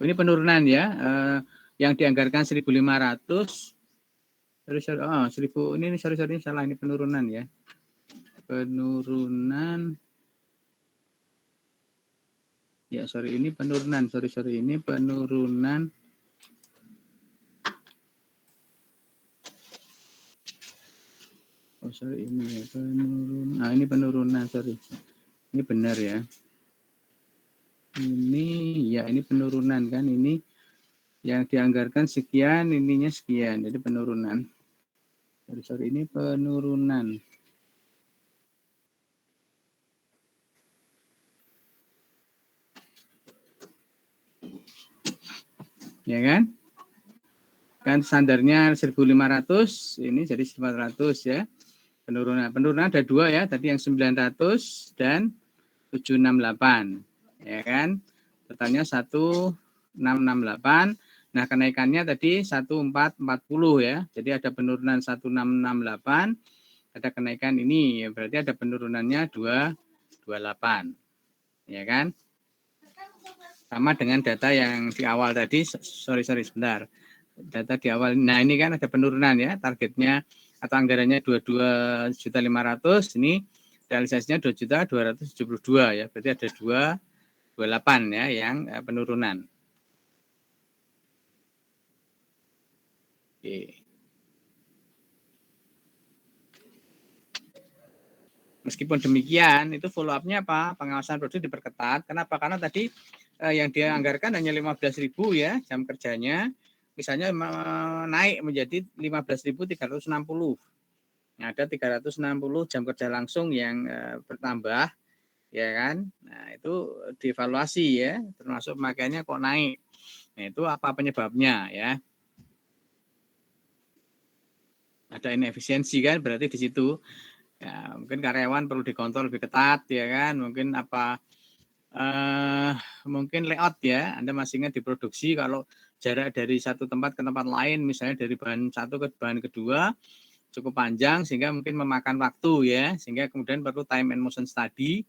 ini penurunan ya, yang dianggarkan 1.500, ini salah, ini penurunan ya, penurunan, ya ini penurunan, ini penurunan, ini penurunan, ini benar ya. Ini penurunan kan, ini yang dianggarkan sekian, ininya sekian, jadi penurunan. Ini penurunan. Ya kan? Kan standarnya 1.500, ini jadi 400 ya. Penurunan ada dua ya, tadi yang 900 dan 768. Ya kan? Totalnya 1668. Nah, kenaikannya tadi 1440 ya. Jadi ada penurunan 1668, ada kenaikan ini ya, berarti ada penurunannya 228. Ya kan? Sama dengan data yang di awal tadi, sebentar. Data di awal. Nah, ini kan ada penurunan ya, targetnya atau anggarannya 22.500.000, ini realisasinya 2.272 ya. Berarti ada 228 ya yang penurunan. Oke. Meskipun demikian, itu follow up-nya apa? Pengawasan produksi diperketat. Kenapa? Karena tadi yang dia anggarkan hanya 15.000 ya jam kerjanya. Misalnya naik menjadi 15.360. Nah, ada 360 jam kerja langsung yang bertambah, ya kan? Nah, itu dievaluasi ya, termasuk pemakaiannya kok naik. Nah, itu apa penyebabnya ya? Ada inefisiensi kan, berarti di situ. Ya, mungkin karyawan perlu dikontrol lebih ketat, ya kan? Mungkin mungkin layout ya. Anda masih ingat di produksi kalau jarak dari satu tempat ke tempat lain, misalnya dari bahan satu ke bahan kedua, cukup panjang sehingga mungkin memakan waktu ya, sehingga kemudian perlu time and motion study,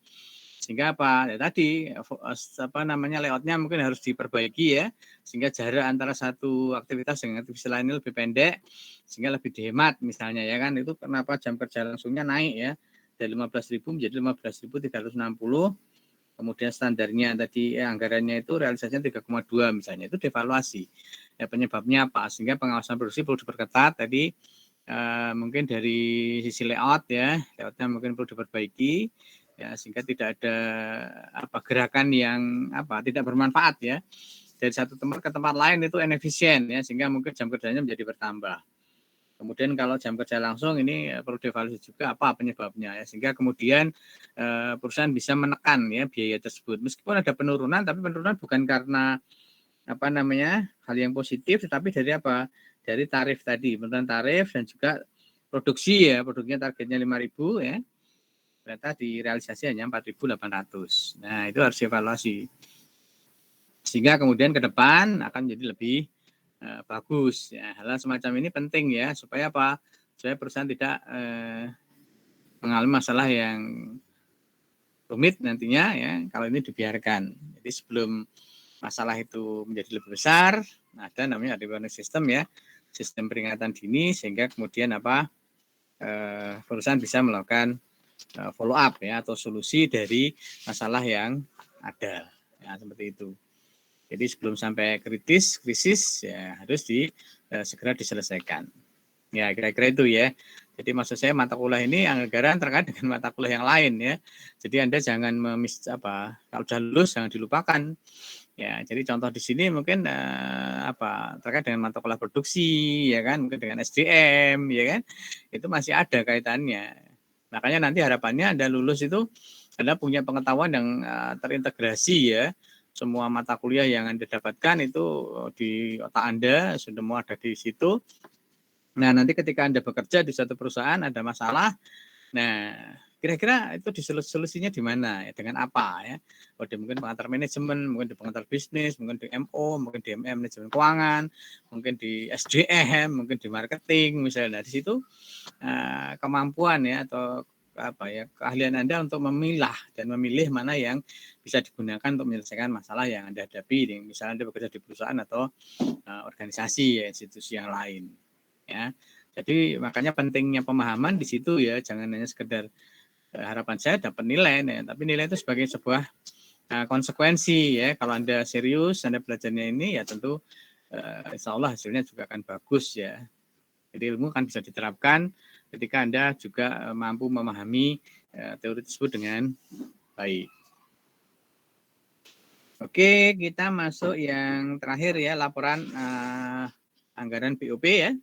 sehingga ya tadi layoutnya mungkin harus diperbaiki ya, sehingga jarak antara satu aktivitas dengan aktivitas lainnya lebih pendek sehingga lebih dihemat misalnya ya kan. Itu kenapa jam kerja langsungnya naik ya dari 15.000 menjadi 15.360. Kemudian standarnya tadi anggarannya itu realisasinya 3,2 misalnya, itu dievaluasi ya, penyebabnya apa, sehingga pengawasan produksi perlu diperketat tadi. Mungkin dari sisi layout ya, layoutnya mungkin perlu diperbaiki ya, sehingga tidak ada gerakan yang tidak bermanfaat ya, dari satu tempat ke tempat lain itu inefisien ya, sehingga mungkin jam kerjanya menjadi bertambah. Kemudian kalau jam kerja langsung ini perlu dievaluasi juga apa penyebabnya ya, sehingga kemudian perusahaan bisa menekan ya biaya tersebut. Meskipun ada penurunan, tapi penurunan bukan karena hal yang positif, tetapi dari dari tarif tadi, penurunan tarif dan juga produksi ya, produksinya targetnya 5.000 ya, ternyata di realisasi hanya 4.800. Nah, itu harus dievaluasi. Sehingga kemudian ke depan akan menjadi lebih bagus ya. Hal semacam ini penting ya, supaya supaya perusahaan tidak mengalami masalah yang rumit nantinya ya kalau ini dibiarkan. Jadi sebelum masalah itu menjadi lebih besar, ada namanya warning system ya, sistem peringatan dini, sehingga kemudian perusahaan bisa melakukan follow up ya, atau solusi dari masalah yang ada ya, seperti itu. Jadi sebelum sampai krisis ya harus segera diselesaikan. Ya, kira-kira itu ya. Jadi maksud saya mata kuliah ini anggaran terkait dengan mata kuliah yang lain ya. Jadi Anda jangan kalau sudah lulus jangan dilupakan. Ya, jadi contoh di sini mungkin terkait dengan mata kuliah produksi ya kan, mungkin dengan SDM ya kan. Itu masih ada kaitannya. Makanya nanti harapannya Anda lulus itu Anda punya pengetahuan yang terintegrasi ya. Semua mata kuliah yang Anda dapatkan itu di otak Anda, semua ada di situ. Nah, nanti ketika Anda bekerja di suatu perusahaan ada masalah, nah kira-kira itu solusinya di mana ya, dengan apa ya? Oh, mungkin pengantar manajemen, mungkin di pengantar bisnis, mungkin di MO, mungkin di MM manajemen keuangan, mungkin di SDM, mungkin di marketing misalnya. Nah, di situ kemampuan ya atau keahlian Anda untuk memilah dan memilih mana yang bisa digunakan untuk menyelesaikan masalah yang Anda hadapi. Misalnya Anda bekerja di perusahaan atau organisasi ya, institusi yang lain. Ya, jadi makanya pentingnya pemahaman di situ ya, jangan hanya sekedar harapan saya dapat nilai, ya, tapi nilai itu sebagai sebuah konsekuensi ya. Kalau Anda serius, Anda belajarnya ini ya tentu insya Allah hasilnya juga akan bagus ya. Jadi ilmu kan bisa diterapkan ketika Anda juga mampu memahami teori tersebut dengan baik. Oke, kita masuk yang terakhir ya, laporan anggaran BOP ya.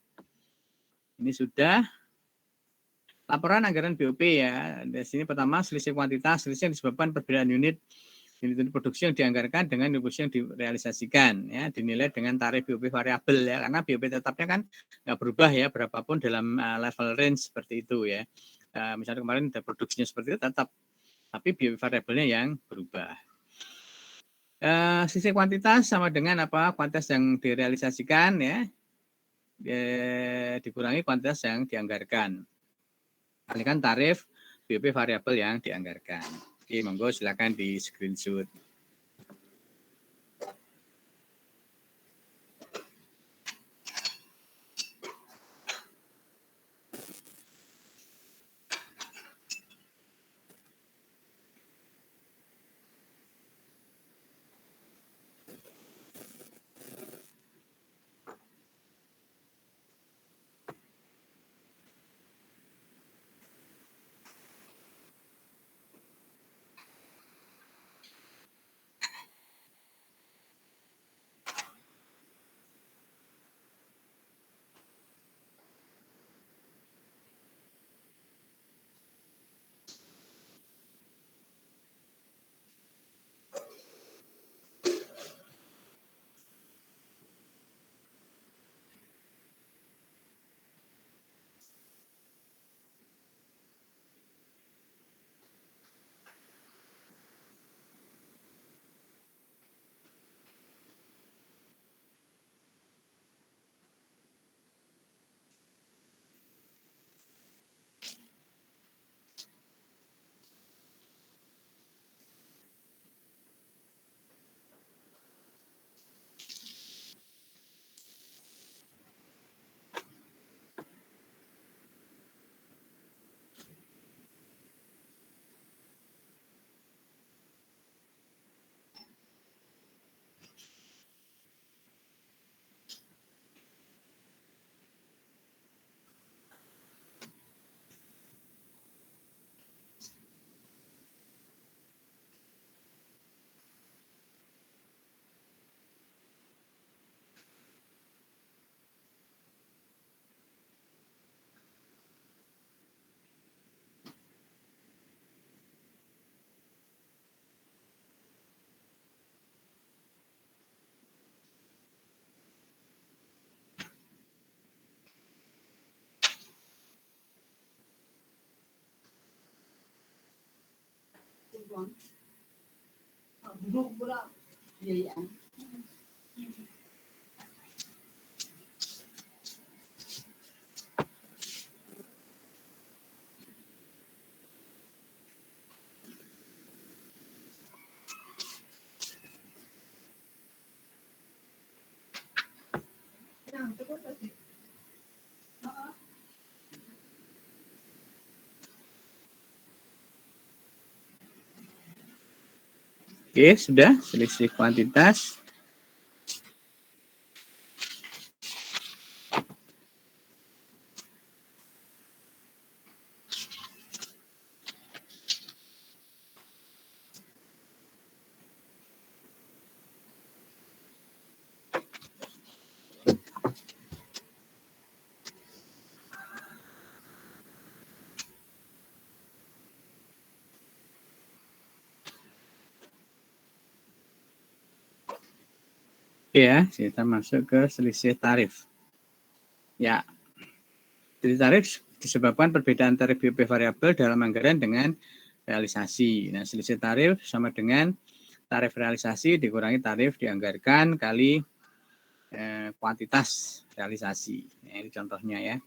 Ini sudah laporan anggaran BOP ya. Di sini pertama selisih kuantitas, selisih yang disebabkan perbedaan unit produksi yang dianggarkan dengan unit produksi yang direalisasikan ya, dinilai dengan tarif BOP variabel ya, karena BOP tetapnya kan nggak berubah ya berapapun dalam level range seperti itu ya. Misalnya kemarin ada produksinya seperti itu tetap, tapi BOP variabelnya yang berubah. Sisi kuantitas sama dengan apa kuantitas yang direalisasikan ya, dikurangi kuantitas yang dianggarkan. Kalikan tarif BOP variabel yang dianggarkan. Oke, monggo silakan di screenshot. Oke, sudah selisih kuantitas. Ya, kita masuk ke selisih tarif. Ya, selisih tarif disebabkan perbedaan tarif BOP variabel dalam anggaran dengan realisasi. Nah, selisih tarif sama dengan tarif realisasi dikurangi tarif dianggarkan kali kuantitas realisasi. Nah, ini contohnya ya.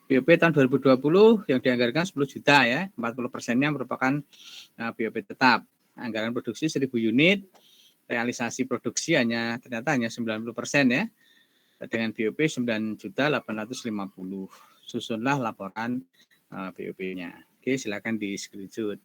BOP tahun 2020 yang dianggarkan 10 juta ya, 40%-nya merupakan BOP tetap. Anggaran produksi 1000 unit, realisasi produksi ternyata hanya 90% ya, dengan BOP 9.850. Susunlah laporan BOP-nya. Oke, silakan di screenshot.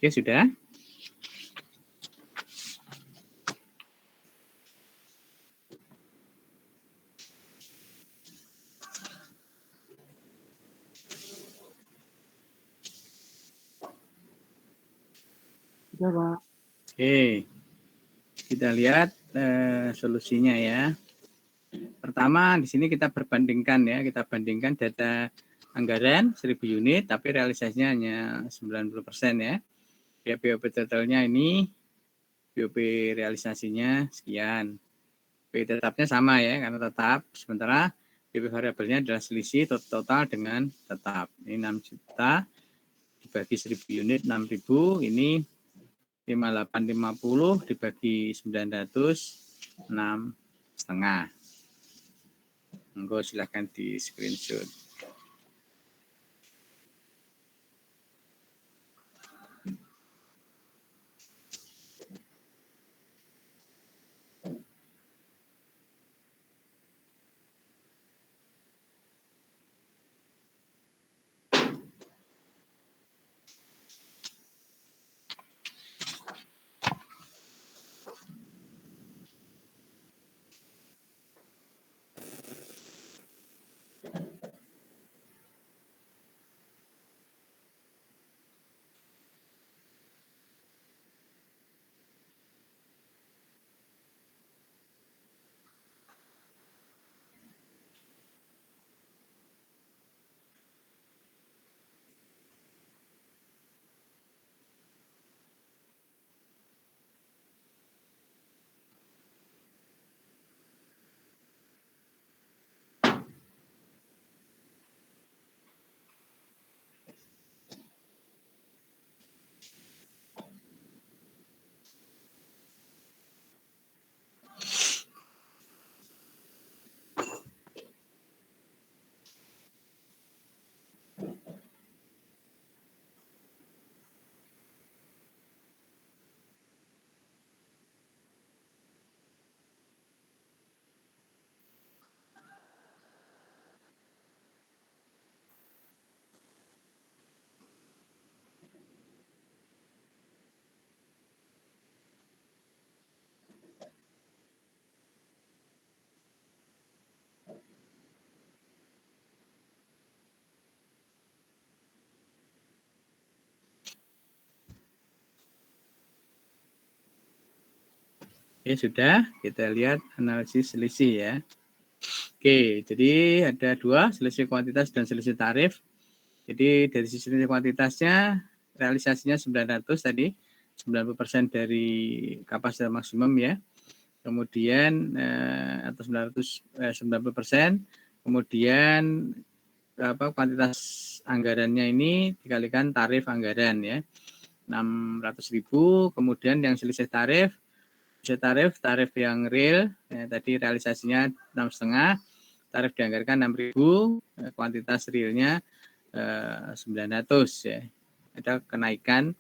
Oke, sudah. Sudah, Pak. Oke, kita lihat solusinya ya. Pertama, di sini kita perbandingkan ya, kita bandingkan data anggaran 1000 unit, tapi realisasinya hanya 90% ya. Ya, BOP totalnya ini, BOP realisasinya sekian. BOP tetapnya sama ya, karena tetap. Sementara BOP variabelnya adalah selisih total dengan tetap. Ini 6 juta, dibagi 1000 unit, 6.000, ini 5850 dibagi 900, 6 6,5. Monggo silahkan di screenshot. Oke, sudah. Kita lihat analisis selisih ya. Oke, jadi ada 2, selisih kuantitas dan selisih tarif. Jadi dari sisi selisih kuantitasnya, realisasinya 900 tadi, 90% dari kapasitas maksimum ya. Kemudian atau 90%, kemudian kuantitas anggarannya ini dikalikan tarif anggaran ya. 600.000, kemudian yang selisih tarif yang real ya, tadi realisasinya 6,5, tarif dianggarkan 6.000, kuantitas realnya 900 ya. Ada kenaikan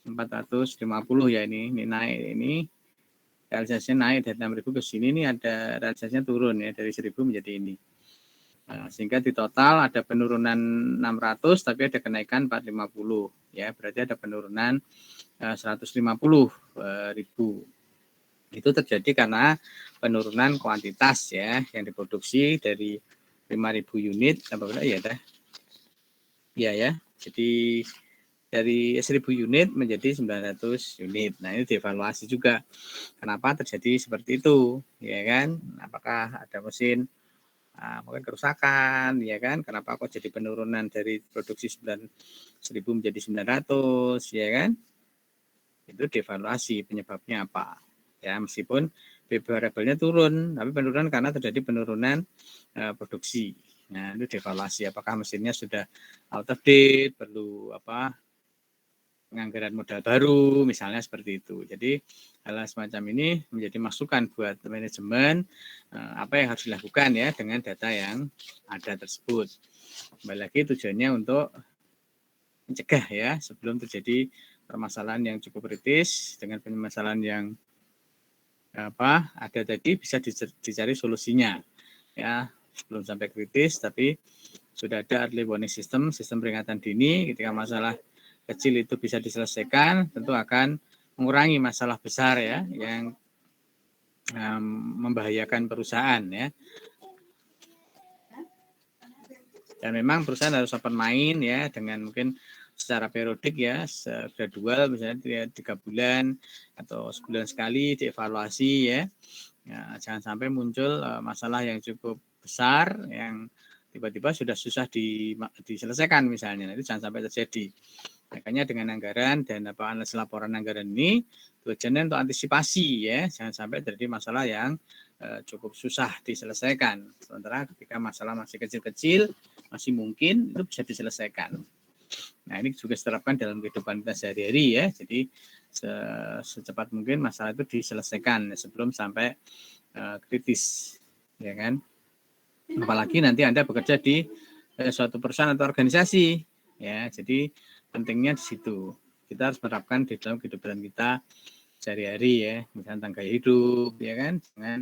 450 ya, ini naik, ini realisasinya naik dari 6.000 ke sini, ini ada realisasinya turun ya dari 1.000 menjadi ini. Sehingga di total ada penurunan 600 tapi ada kenaikan 450 ya, berarti ada penurunan 150.000. Itu terjadi karena penurunan kuantitas ya yang diproduksi dari 5.000 unit ya. Jadi dari 1.000 unit menjadi 900 unit. Nah, ini dievaluasi juga. Kenapa terjadi seperti itu? Ya kan? Apakah ada mesin mungkin kerusakan, ya kan? Kenapa kok jadi penurunan dari produksi 1.000 menjadi 900, ya kan? Itu dievaluasi penyebabnya apa. Ya, meskipun variabelnya turun, tapi penurunan karena terjadi penurunan produksi. Nah, itu dievaluasi apakah mesinnya sudah out of date, perlu penganggaran modal baru, misalnya seperti itu. Jadi hal semacam ini menjadi masukan buat manajemen apa yang harus dilakukan ya dengan data yang ada tersebut. Kembali lagi tujuannya untuk mencegah ya sebelum terjadi permasalahan yang cukup kritis. Dengan permasalahan yang ada tadi bisa dicari solusinya ya sebelum sampai kritis, tapi sudah ada early warning system peringatan dini. Ketika masalah kecil itu bisa diselesaikan, tentu akan mengurangi masalah besar ya yang membahayakan perusahaan ya. Dan memang perusahaan harus open mind ya dengan mungkin secara periodik ya, gradual misalnya 3 bulan atau sebulan sekali dievaluasi ya. Jangan sampai muncul masalah yang cukup besar yang tiba-tiba sudah susah diselesaikan misalnya. Itu jangan sampai terjadi. Makanya dengan anggaran dan analisis laporan anggaran ini tujuannya untuk antisipasi ya, jangan sampai terjadi masalah yang cukup susah diselesaikan. Sementara ketika masalah masih kecil-kecil, masih mungkin itu bisa diselesaikan. Nah, ini juga diterapkan dalam kehidupan kita sehari-hari ya. Jadi secepat mungkin masalah itu diselesaikan sebelum sampai kritis, ya kan? Apalagi nanti Anda bekerja di suatu perusahaan atau organisasi, ya. Jadi pentingnya di situ. Kita harus menerapkan di dalam kehidupan kita sehari-hari, ya, misalnya tentang gaya hidup, ya kan, dengan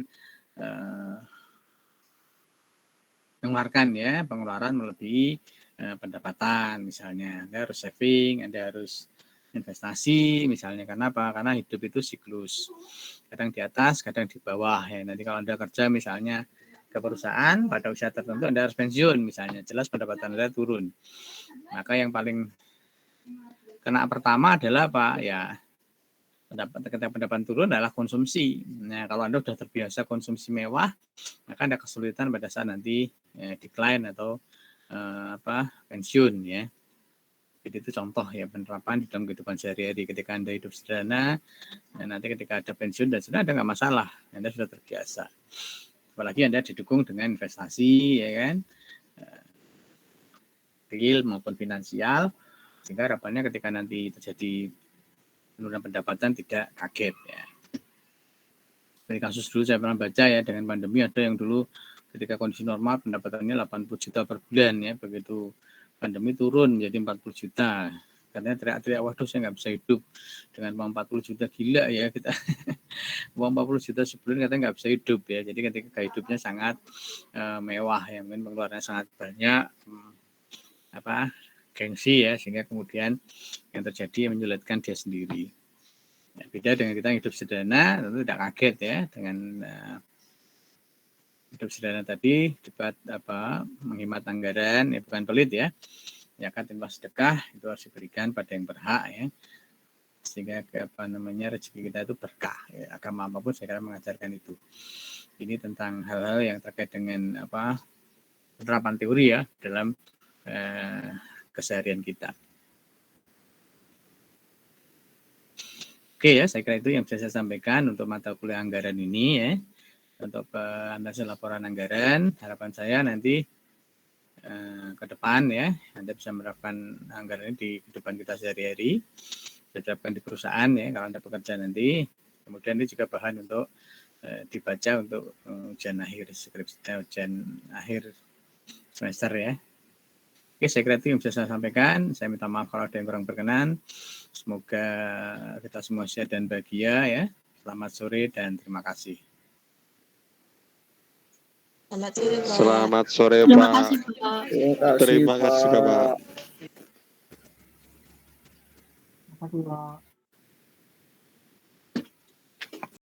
pengeluaran melebihi pendapatan, misalnya Anda harus saving, Anda harus investasi, misalnya. Karena apa? Karena hidup itu siklus, kadang di atas, kadang di bawah, ya. Nanti kalau Anda kerja misalnya ke perusahaan pada usia tertentu Anda harus pensiun, misalnya, jelas pendapatan Anda turun. Maka yang paling kena pertama adalah apa? Ya, ketika pendapatan turun adalah konsumsi. Nah, kalau Anda sudah terbiasa konsumsi mewah, maka ada kesulitan pada saat nanti decline atau pensiun, ya. Jadi itu contoh, ya, penerapan di dalam kehidupan sehari-hari. Ketika Anda hidup sederhana, nanti ketika ada pensiun dan sudah Anda nggak masalah, Anda sudah terbiasa. Apalagi Anda didukung dengan investasi, ya kan, real maupun finansial, sehingga harapannya ketika nanti terjadi penurunan pendapatan tidak kaget, ya. Dari kasus dulu saya pernah baca, ya, dengan pandemi ada yang dulu ketika kondisi normal pendapatannya 80 juta per bulan, ya, begitu pandemi turun menjadi 40 juta. Katanya teriak-teriak, waduh saya nggak bisa hidup dengan uang 40 juta, gila ya kita. Uang 40 juta sebulan katanya nggak bisa hidup, ya. Jadi ketika hidupnya sangat mewah, ya, mungkin pengeluarannya sangat banyak, gengsi, ya, sehingga kemudian yang terjadi menyulitkan dia sendiri. Ya, beda dengan kita hidup sederhana, tentu tidak kaget, ya, dengan hidup sederhana tadi, debat menghemat anggaran, ya, bukan pelit, ya. Ya kan, tanpa sedekah itu harus diberikan pada yang berhak, ya, sehingga rezeki kita itu berkah, ya. Agama apapun saya kira mengajarkan itu. Ini tentang hal-hal yang terkait dengan penerapan teori, ya, dalam keseharian kita. Oke, ya, saya kira itu yang bisa saya sampaikan untuk mata kuliah anggaran ini, ya. Untuk analisis laporan anggaran, harapan saya nanti ke depan, ya, Anda bisa menerapkan anggaran ini di kehidupan kita sehari-hari, diterapkan di perusahaan, ya, kalau Anda bekerja nanti. Kemudian ini juga bahan untuk dibaca untuk ujian akhir semester, ya. Oke, saya kira itu yang bisa saya sampaikan. Saya minta maaf kalau ada yang kurang berkenan. Semoga kita semua sehat dan bahagia, ya. Selamat sore dan terima kasih. Selamat sore, Pak. Selamat sore, Terima Pak. kasih, Pak. Terima kasih, Pak. Terima kasih, Pak.